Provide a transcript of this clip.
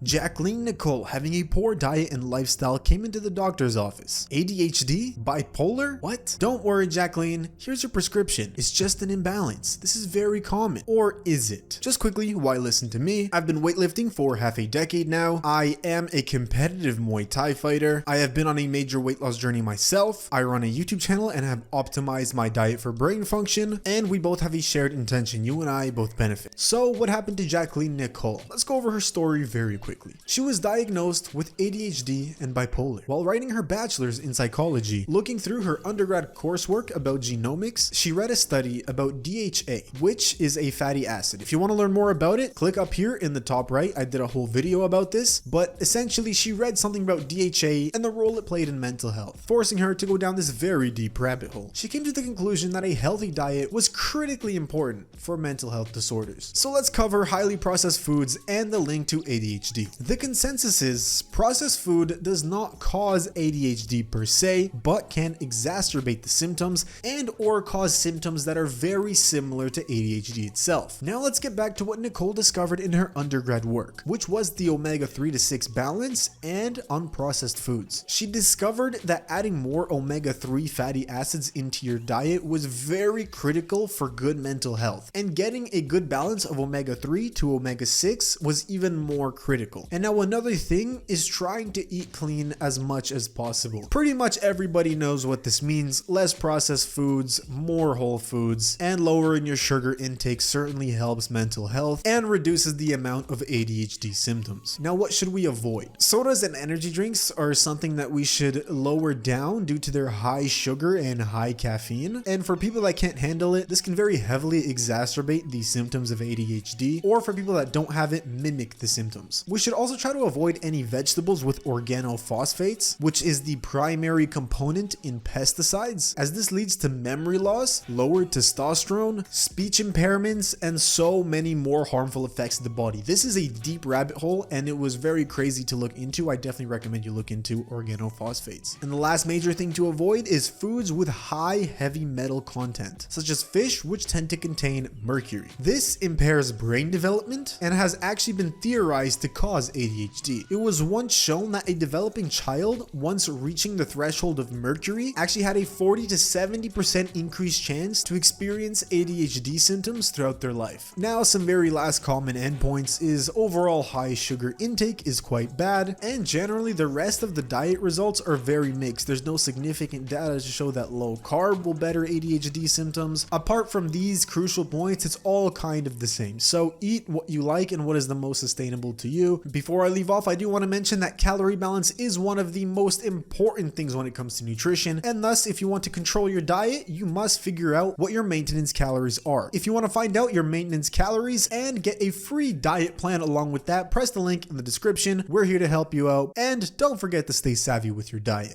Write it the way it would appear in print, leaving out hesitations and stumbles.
Jacqueline Nicole having a poor diet and lifestyle came into the doctor's office. ADHD? Bipolar? What? Don't worry, Jacqueline. Here's your prescription. It's just an imbalance. This is very common. Or is it? Just quickly, why listen to me? I've been weightlifting for half a decade now. I am a competitive Muay Thai fighter. I have been on a major weight loss journey myself. I run a YouTube channel and have optimized my diet for brain function. And we both have a shared intention. You and I both benefit. So what happened to Jacqueline Nicole? Let's go over her story very quickly. She was diagnosed with ADHD and bipolar. While writing her bachelor's in psychology, looking through her undergrad coursework about genomics, she read a study about DHA, which is a fatty acid. If you want to learn more about it, click up here in the top right. I did a whole video about this, but essentially she read something about DHA and the role it played in mental health, forcing her to go down this very deep rabbit hole. She came to the conclusion that a healthy diet was critically important for mental health disorders. So let's cover highly processed foods and the link to ADHD. The consensus is processed food does not cause ADHD per se, but can exacerbate the symptoms and or cause symptoms that are very similar to ADHD itself. Now let's get back to what Nicole discovered in her undergrad work, which was the omega-3 to 6 balance and unprocessed foods. She discovered that adding more omega-3 fatty acids into your diet was very critical for good mental health, and getting a good balance of omega-3 to omega-6 was even more critical. And now another thing is trying to eat clean as much as possible. Pretty much everybody knows what this means. Less processed foods, more whole foods, and lowering your sugar intake certainly helps mental health and reduces the amount of ADHD symptoms. Now what should we avoid? Sodas and energy drinks are something that we should lower down due to their high sugar and high caffeine. And for people that can't handle it, this can very heavily exacerbate the symptoms of ADHD, or for people that don't have it, mimic the symptoms. We should also try to avoid any vegetables with organophosphates, which is the primary component in pesticides, as this leads to memory loss, lowered testosterone, speech impairments, and so many more harmful effects to the body. This is a deep rabbit hole and it was very crazy to look into. I definitely recommend you look into organophosphates. And the last major thing to avoid is foods with high heavy metal content, such as fish, which tend to contain mercury. This impairs brain development and has actually been theorized to cause ADHD. It was once shown that a developing child, once reaching the threshold of mercury, actually had a 40 to 70% increased chance to experience ADHD symptoms throughout their life. Now, some very last common endpoints is overall high sugar intake is quite bad, and generally the rest of the diet results are very mixed. There's no significant data to show that low carb will better ADHD symptoms. Apart from these crucial points, it's all kind of the same. So eat what you like and what is the most sustainable to you. Before I leave off, I do want to mention that calorie balance is one of the most important things when it comes to nutrition, and thus if you want to control your diet, you must figure out what your maintenance calories are. If you want to find out your maintenance calories and get a free diet plan along with that, press the link in the description. We're here to help you out, and don't forget to stay savvy with your diet.